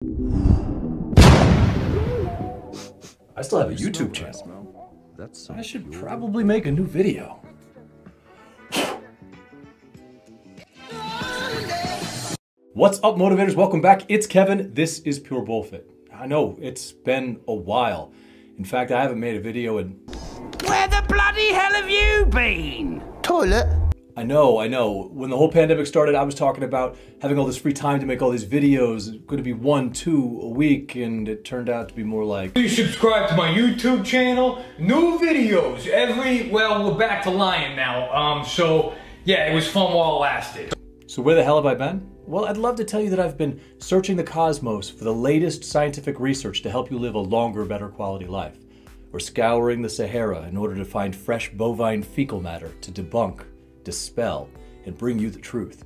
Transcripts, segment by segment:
I still have a YouTube channel. I should probably make a new video. What's up, motivators? Welcome back. It's Kevin. This is Pure Bullfit. I know it's been a while. In fact, I haven't made a video in... Where the bloody hell have you been? Toilet. I know. When the whole pandemic started, I was talking about having all this free time to make all these videos. It's going to be 1-2 a week, and it turned out to be more like... Please subscribe to my YouTube channel. New videos well, we're back to lying now. So yeah, it was fun while it lasted. So where the hell have I been? Well, I'd love to tell you that I've been searching the cosmos for the latest scientific research to help you live a longer, better quality life. Or scouring the Sahara in order to find fresh bovine fecal matter to debunk, dispel, and bring you the truth.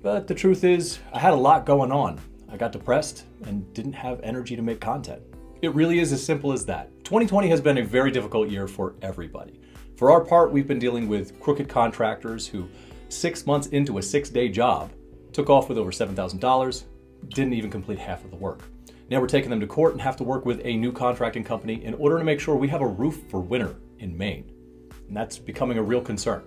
But the truth is, I had a lot going on. I got depressed and didn't have energy to make content. It really is as simple as that. 2020 has been a very difficult year for everybody. For our part, we've been dealing with crooked contractors who, 6 months into a 6-day job, took off with over $7,000, didn't even complete half of the work. Now we're taking them to court and have to work with a new contracting company in order to make sure we have a roof for winter in Maine. And that's becoming a real concern.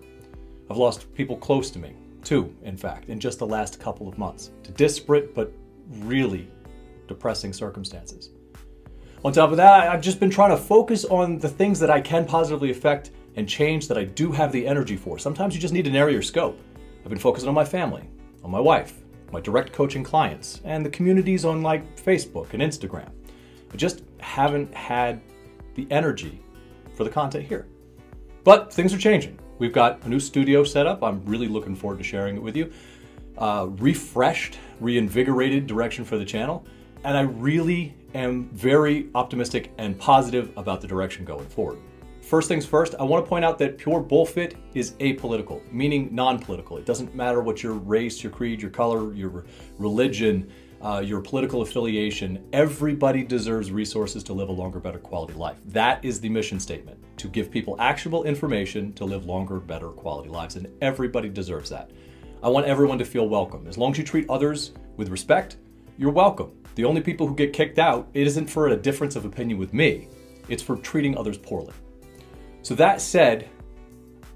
I've lost people close to me, 2, in fact, in just the last couple of months, to disparate but really depressing circumstances. On top of that, I've just been trying to focus on the things that I can positively affect and change that I do have the energy for. Sometimes you just need to narrow your scope. I've been focusing on my family, on my wife, my direct coaching clients, and the communities on like Facebook and Instagram. I just haven't had the energy for the content here. But things are changing. We've got a new studio set up. I'm really looking forward to sharing it with you. Refreshed, reinvigorated direction for the channel. And I really am very optimistic and positive about the direction going forward. First things first, I want to point out that Pure Bullfit is apolitical, meaning non-political. It doesn't matter what your race, your creed, your color, your religion, your political affiliation. Everybody deserves resources to live a longer, better quality life. That is the mission statement, to give people actionable information to live longer, better quality lives, and everybody deserves that. I want everyone to feel welcome. As long as you treat others with respect, you're welcome. The only people who get kicked out, it isn't for a difference of opinion with me, it's for treating others poorly. So that said,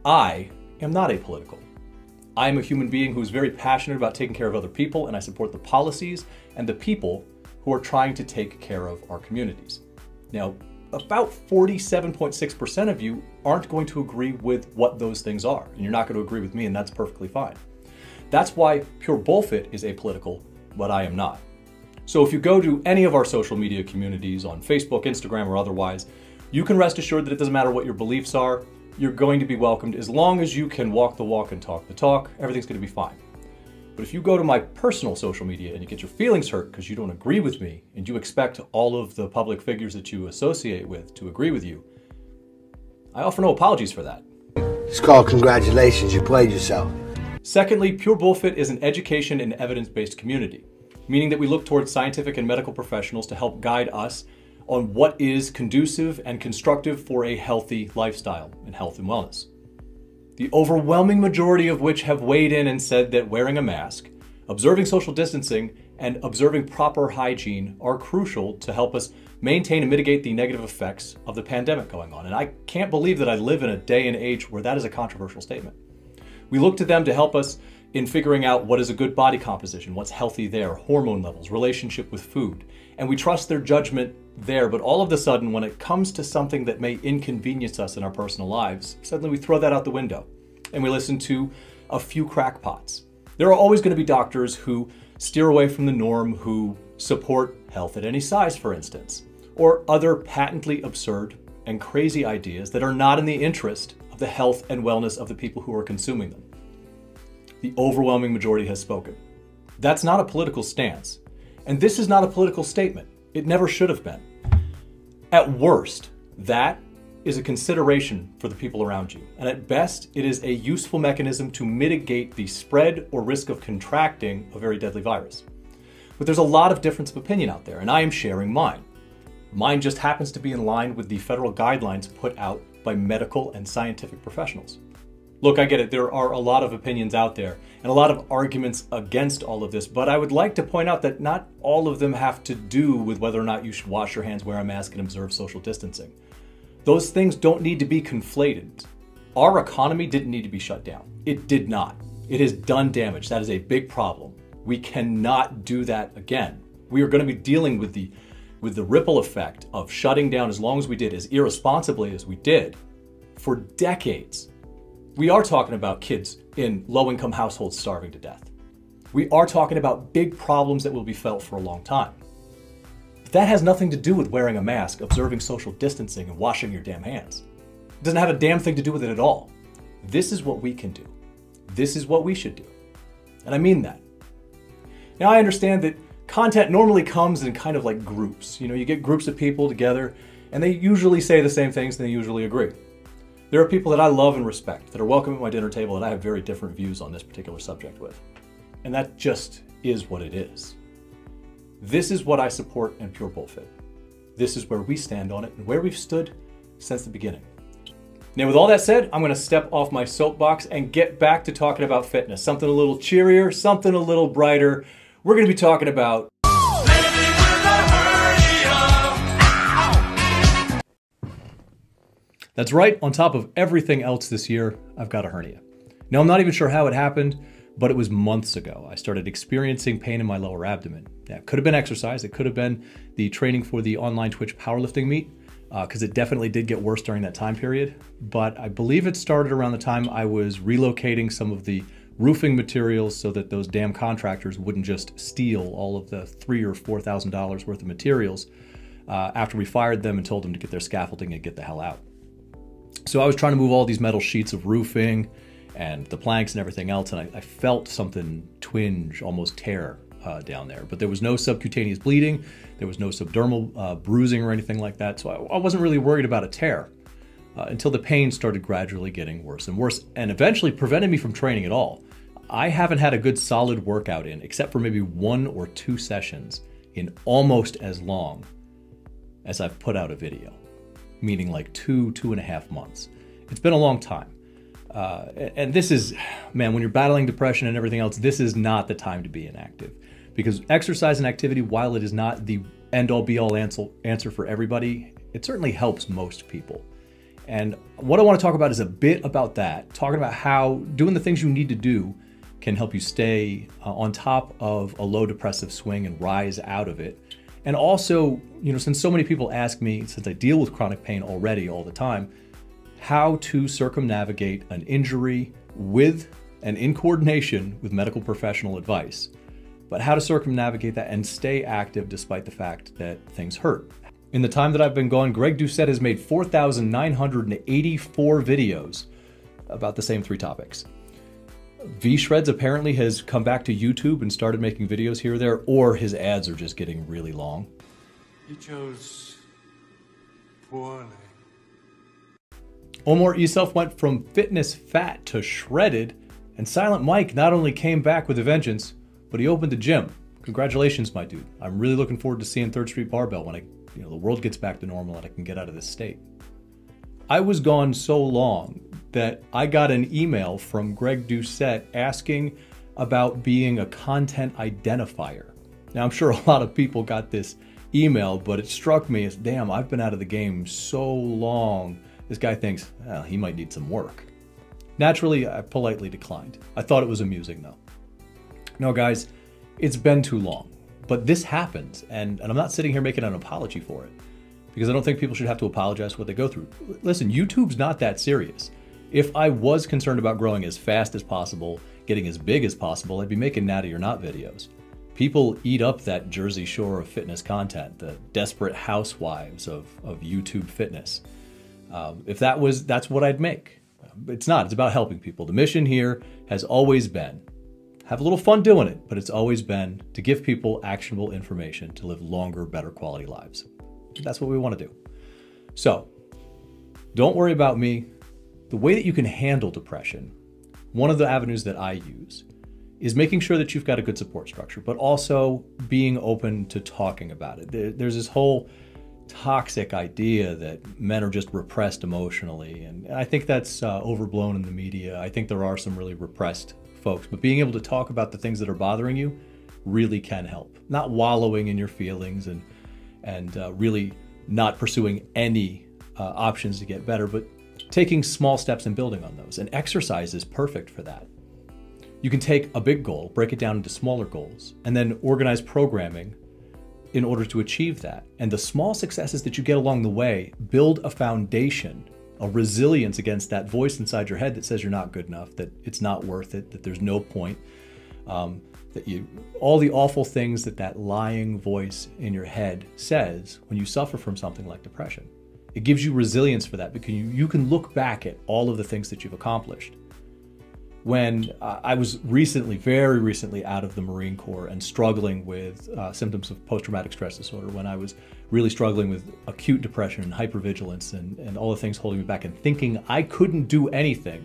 I am not apolitical. I am a human being who is very passionate about taking care of other people, and I support the policies and the people who are trying to take care of our communities. Now, about 47.6% of you aren't going to agree with what those things are, and you're not going to agree with me, and that's perfectly fine. That's why Pure Bullfit is apolitical, but I am not. So if you go to any of our social media communities on Facebook, Instagram, or otherwise, you can rest assured that it doesn't matter what your beliefs are, you're going to be welcomed. As long as you can walk the walk and talk the talk, everything's going to be fine. But if you go to my personal social media and you get your feelings hurt because you don't agree with me and you expect all of the public figures that you associate with to agree with you, I offer no apologies for that. It's called congratulations, you played yourself. Secondly, Pure Bullfit is an education and evidence-based community, meaning that we look towards scientific and medical professionals to help guide us on what is conducive and constructive for a healthy lifestyle and health and wellness. The overwhelming majority of which have weighed in and said that wearing a mask, observing social distancing, and observing proper hygiene are crucial to help us maintain and mitigate the negative effects of the pandemic going on. And I can't believe that I live in a day and age where that is a controversial statement. We look to them to help us in figuring out what is a good body composition, what's healthy there, hormone levels, relationship with food. And we trust their judgment there, but all of a sudden, when it comes to something that may inconvenience us in our personal lives, suddenly we throw that out the window and we listen to a few crackpots. There are always going to be doctors who steer away from the norm, who support health at any size, for instance, or other patently absurd and crazy ideas that are not in the interest of the health and wellness of the people who are consuming them. The overwhelming majority has spoken. That's not a political stance. And this is not a political statement. It never should have been. At worst, that is a consideration for the people around you. And at best, it is a useful mechanism to mitigate the spread or risk of contracting a very deadly virus. But there's a lot of difference of opinion out there, and I am sharing mine. Mine just happens to be in line with the federal guidelines put out by medical and scientific professionals. Look, I get it. There are a lot of opinions out there and a lot of arguments against all of this, but I would like to point out that not all of them have to do with whether or not you should wash your hands, wear a mask, and observe social distancing. Those things don't need to be conflated. Our economy didn't need to be shut down. It did not. It has done damage. That is a big problem. We cannot do that again. We are going to be dealing with the ripple effect of shutting down as long as we did, as irresponsibly as we did, for decades. We are talking about kids in low-income households starving to death. We are talking about big problems that will be felt for a long time. But that has nothing to do with wearing a mask, observing social distancing, and washing your damn hands. It doesn't have a damn thing to do with it at all. This is what we can do. This is what we should do. And I mean that. Now, I understand that content normally comes in kind of like groups. You know, you get groups of people together and they usually say the same things and they usually agree. There are people that I love and respect that are welcome at my dinner table that I have very different views on this particular subject with. And that just is what it is. This is what I support in Pure Bullfit. This is where we stand on it and where we've stood since the beginning. Now, with all that said, I'm going to step off my soapbox and get back to talking about fitness. Something a little cheerier, something a little brighter. We're going to be talking about That's right, on top of everything else this year, I've got a hernia. Now, I'm not even sure how it happened, but it was months ago. I started experiencing pain in my lower abdomen. Now, it could have been exercise. It could have been the training for the online Twitch powerlifting meet, because it definitely did get worse during that time period. But I believe it started around the time I was relocating some of the roofing materials so that those damn contractors wouldn't just steal all of the $3,000 or $4,000 worth of materials after we fired them and told them to get their scaffolding and get the hell out. So I was trying to move all these metal sheets of roofing and the planks and everything else, and I felt something twinge, almost tear down there. But there was no subcutaneous bleeding, there was no subdermal bruising or anything like that, so I wasn't really worried about a tear until the pain started gradually getting worse and worse, and eventually prevented me from training at all. I haven't had a good solid workout in, except for maybe 1 or 2 sessions, in almost as long as I've put out a video. Meaning like 2.5 months. It's been a long time. And this is, man, when you're battling depression and everything else, this is not the time to be inactive. Because exercise and activity, while it is not the end-all be-all answer for everybody, it certainly helps most people. And what I want to talk about is a bit about that, talking about how doing the things you need to do can help you stay on top of a low depressive swing and rise out of it. And also, you know, since so many people ask me, since I deal with chronic pain already all the time, how to circumnavigate an injury with and in coordination with medical professional advice, but how to circumnavigate that and stay active despite the fact that things hurt. In the time that I've been gone, Greg Doucette has made 4,984 videos about the same 3 topics. V-Shreds apparently has come back to YouTube and started making videos here or there, or his ads are just getting really long. You chose poorly. Omar Eself went from fitness fat to shredded, and Silent Mike not only came back with a vengeance, but he opened a gym. Congratulations, my dude. I'm really looking forward to seeing 3rd Street Barbell when the world gets back to normal and I can get out of this state. I was gone so long that I got an email from Greg Doucette asking about being a content identifier. Now, I'm sure a lot of people got this email, but it struck me as, damn, I've been out of the game so long. This guy thinks, well, he might need some work. Naturally, I politely declined. I thought it was amusing, though. No, guys, it's been too long. But this happens, and I'm not sitting here making an apology for it, because I don't think people should have to apologize for what they go through. Listen, YouTube's not that serious. If I was concerned about growing as fast as possible, getting as big as possible, I'd be making Natty or Not videos. People eat up that Jersey Shore of fitness content, the desperate housewives of YouTube fitness. If that's what I'd make. It's not, it's about helping people. The mission here has always been, have a little fun doing it, but it's always been to give people actionable information to live longer, better quality lives. That's what we want to do. So, don't worry about me. The way that you can handle depression, one of the avenues that I use, is making sure that you've got a good support structure, but also being open to talking about it. There's this whole toxic idea that men are just repressed emotionally. And I think that's overblown in the media. I think there are some really repressed folks, but being able to talk about the things that are bothering you really can help. Not wallowing in your feelings and really not pursuing any options to get better, but taking small steps and building on those. And exercise is perfect for that. You can take a big goal, break it down into smaller goals, and then organize programming in order to achieve that. And the small successes that you get along the way build a foundation, a resilience against that voice inside your head that says you're not good enough, that it's not worth it, that there's no point, all the awful things that lying voice in your head says when you suffer from something like depression. It gives you resilience for that because you can look back at all of the things that you've accomplished. When I was very recently out of the Marine Corps and struggling with symptoms of post-traumatic stress disorder, when I was really struggling with acute depression and hypervigilance and all the things holding me back and thinking I couldn't do anything,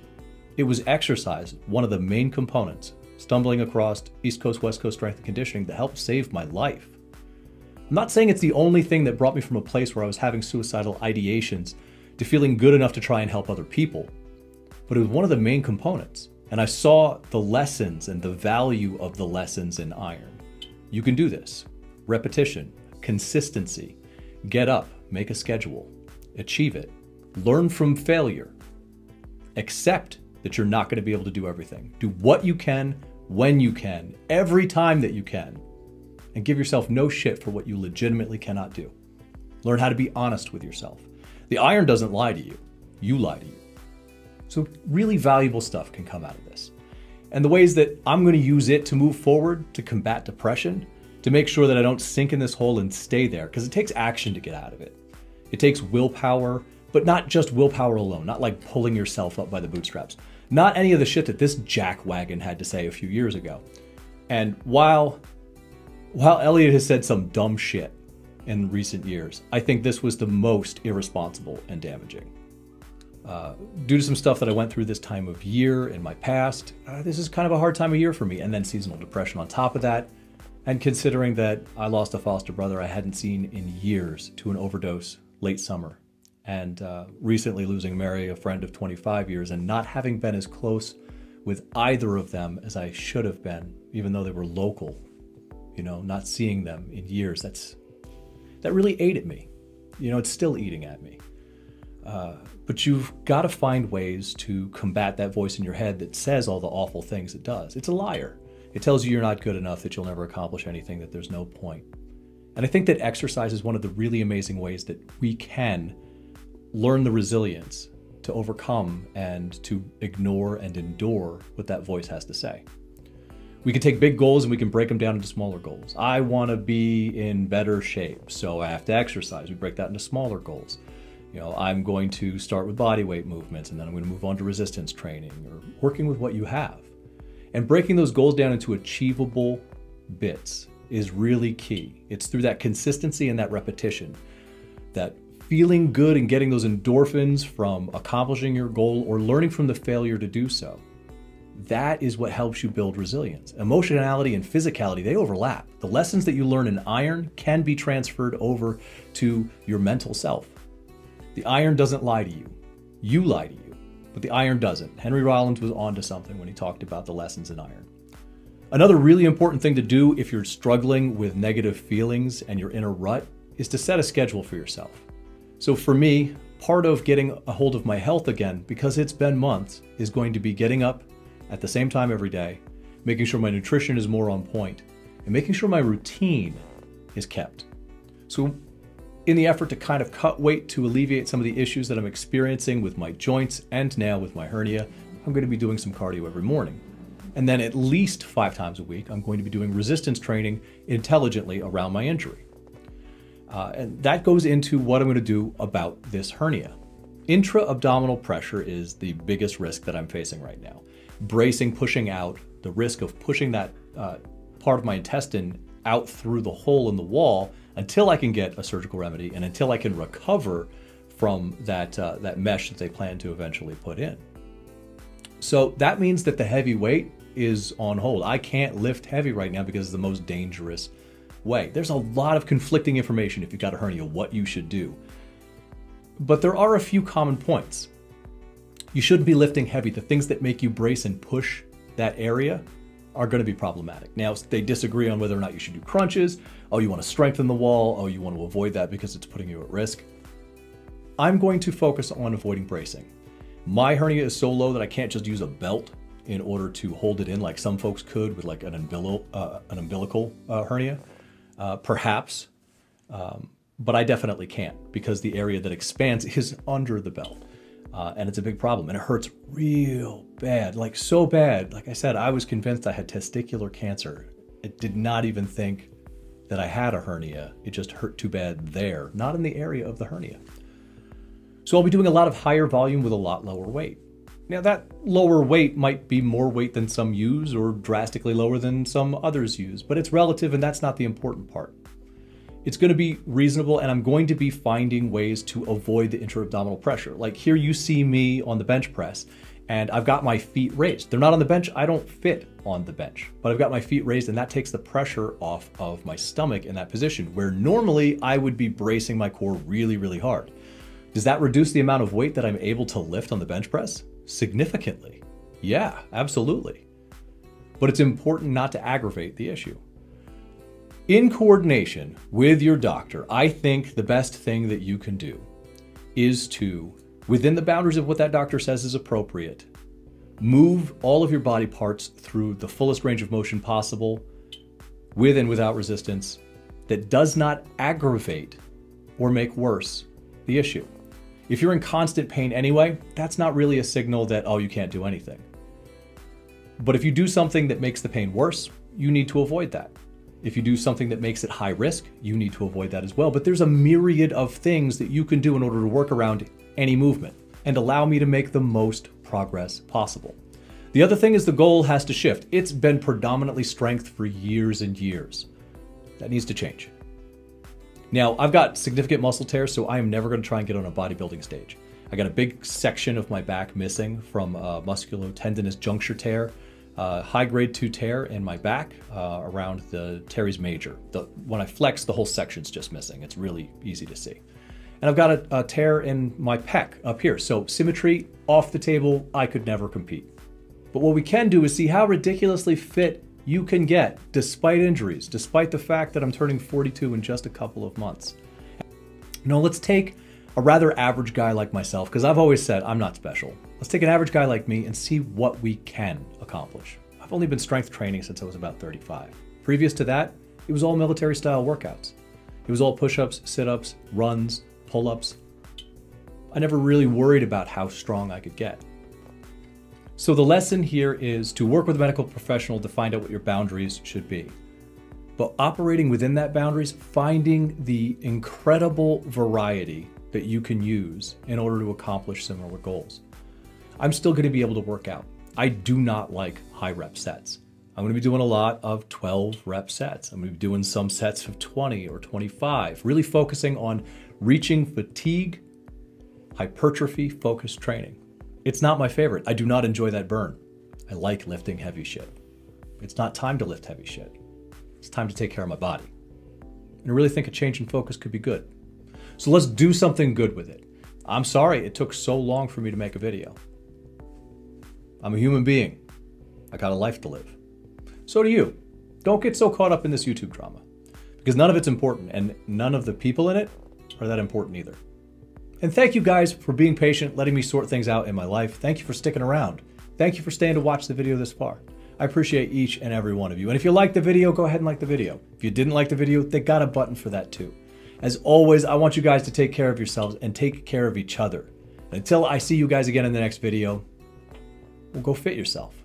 it was exercise, one of the main components, stumbling across East Coast, West Coast strength and conditioning that helped save my life. I'm not saying it's the only thing that brought me from a place where I was having suicidal ideations to feeling good enough to try and help other people, but it was one of the main components. And I saw the lessons and the value of the lessons in iron. You can do this. Repetition, consistency, get up, make a schedule, achieve it, learn from failure, accept that you're not going to be able to do everything. Do what you can, when you can, every time that you can, and give yourself no shit for what you legitimately cannot do. Learn how to be honest with yourself. The iron doesn't lie to you. You lie to you. So really valuable stuff can come out of this. And the ways that I'm going to use it to move forward to combat depression, to make sure that I don't sink in this hole and stay there, because it takes action to get out of it. It takes willpower, but not just willpower alone, not like pulling yourself up by the bootstraps. Not any of the shit that this jackwagon had to say a few years ago. And while Elliot has said some dumb shit in recent years, I think this was the most irresponsible and damaging. Due to some stuff that I went through this time of year in my past, this is kind of a hard time of year for me, and then seasonal depression on top of that, and considering that I lost a foster brother I hadn't seen in years to an overdose late summer, and recently losing Mary, a friend of 25 years, and not having been as close with either of them as I should have been, even though they were local, you know, not seeing them in years, that really ate at me. You know, it's still eating at me. But you've got to find ways to combat that voice in your head that says all the awful things it does. It's a liar. It tells you you're not good enough, that you'll never accomplish anything, that there's no point. And I think that exercise is one of the really amazing ways that we can learn the resilience to overcome and to ignore and endure what that voice has to say. We can take big goals and we can break them down into smaller goals. I want to be in better shape, so I have to exercise. We break that into smaller goals. You know, I'm going to start with body weight movements, and then I'm going to move on to resistance training or working with what you have. And breaking those goals down into achievable bits is really key. It's through that consistency and that repetition, that feeling good and getting those endorphins from accomplishing your goal or learning from the failure to do so. That is what helps you build resilience. Emotionality and physicality, they overlap. The lessons that you learn in iron can be transferred over to your mental self. The iron doesn't lie to you. You lie to you, but the iron doesn't. Henry Rollins was onto something when he talked about the lessons in iron. Another really important thing to do if you're struggling with negative feelings and you're in a rut is to set a schedule for yourself. So for me, part of getting a hold of my health again, because it's been months, is going to be getting up at the same time every day, making sure my nutrition is more on point, and making sure my routine is kept. So in the effort to kind of cut weight to alleviate some of the issues that I'm experiencing with my joints and now with my hernia, I'm going to be doing some cardio every morning. And then at least 5 times a week, I'm going to be doing resistance training intelligently around my injury. And that goes into what I'm going to do about this hernia. Intra-abdominal pressure is the biggest risk that I'm facing right now. Bracing, pushing out, the risk of pushing that part of my intestine out through the hole in the wall until I can get a surgical remedy and until I can recover from that mesh that they plan to eventually put in. So that means that the heavy weight is on hold. I can't lift heavy right now because it's the most dangerous way. There's a lot of conflicting information if you've got a hernia, what you should do. But there are a few common points. You shouldn't be lifting heavy. The things that make you brace and push that area are going to be problematic. Now, they disagree on whether or not you should do crunches. Oh, you want to strengthen the wall. Oh, you want to avoid that because it's putting you at risk. I'm going to focus on avoiding bracing. My hernia is so low that I can't just use a belt in order to hold it in like some folks could with like an umbilical hernia, perhaps. But I definitely can't because the area that expands is under the belt. And it's a big problem and it hurts real bad, like so bad. Like I said, I was convinced I had testicular cancer. It did not even think that I had a hernia. It just hurt too bad there, not in the area of the hernia. So I'll be doing a lot of higher volume with a lot lower weight. Now that lower weight might be more weight than some use or drastically lower than some others use, but it's relative and that's not the important part. It's going to be reasonable and I'm going to be finding ways to avoid the intra-abdominal pressure. Like here you see me on the bench press and I've got my feet raised. They're not on the bench, I don't fit on the bench, but I've got my feet raised and that takes the pressure off of my stomach in that position where normally I would be bracing my core really, really hard. Does that reduce the amount of weight that I'm able to lift on the bench press? Significantly. Yeah, absolutely. But it's important not to aggravate the issue. In coordination with your doctor, I think the best thing that you can do is to, within the boundaries of what that doctor says is appropriate, move all of your body parts through the fullest range of motion possible, with and without resistance, that does not aggravate or make worse the issue. If you're in constant pain anyway, that's not really a signal that, oh, you can't do anything. But if you do something that makes the pain worse, you need to avoid that. If you do something that makes it high risk, you need to avoid that as well. But there's a myriad of things that you can do in order to work around any movement and allow me to make the most progress possible. The other thing is the goal has to shift. It's been predominantly strength for years and years. That needs to change. Now, I've got significant muscle tear, so I am never going to try and get on a bodybuilding stage. I got a big section of my back missing from a musculotendinous juncture tear. High grade 2 tear in my back around the teres major. When I flex, the whole section's just missing. It's really easy to see. And I've got a tear in my pec up here. So symmetry off the table, I could never compete. But what we can do is see how ridiculously fit you can get despite injuries, despite the fact that I'm turning 42 in just a couple of months. Now let's take a rather average guy like myself, because I've always said I'm not special. Let's take an average guy like me and see what we can accomplish. I've only been strength training since I was about 35. Previous to that, it was all military style workouts. It was all push-ups, sit-ups, runs, pull-ups. I never really worried about how strong I could get. So the lesson here is to work with a medical professional to find out what your boundaries should be. But operating within that boundaries, finding the incredible variety that you can use in order to accomplish similar goals. I'm still going to be able to work out. I do not like high rep sets. I'm going to be doing a lot of 12 rep sets. I'm going to be doing some sets of 20 or 25, really focusing on reaching fatigue, hypertrophy focused training. It's not my favorite. I do not enjoy that burn. I like lifting heavy shit. It's not time to lift heavy shit. It's time to take care of my body. And I really think a change in focus could be good. So let's do something good with it. I'm sorry it took so long for me to make a video. I'm a human being. I got a life to live. So do you. Don't get so caught up in this YouTube drama because none of it's important and none of the people in it are that important either. And thank you guys for being patient, letting me sort things out in my life. Thank you for sticking around. Thank you for staying to watch the video this far. I appreciate each and every one of you. And if you liked the video, go ahead and like the video. If you didn't like the video, they got a button for that too. As always, I want you guys to take care of yourselves and take care of each other. And until I see you guys again in the next video, well, go fit yourself.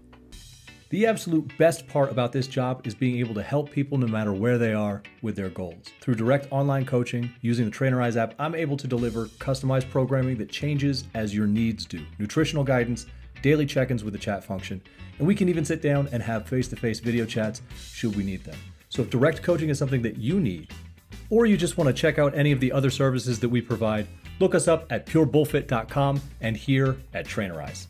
The absolute best part about this job is being able to help people no matter where they are with their goals. Through direct online coaching, using the Trainerize app, I'm able to deliver customized programming that changes as your needs do. Nutritional guidance, daily check-ins with the chat function, and we can even sit down and have face-to-face video chats should we need them. So if direct coaching is something that you need, or you just want to check out any of the other services that we provide, look us up at purebullfit.com and here at Trainerize.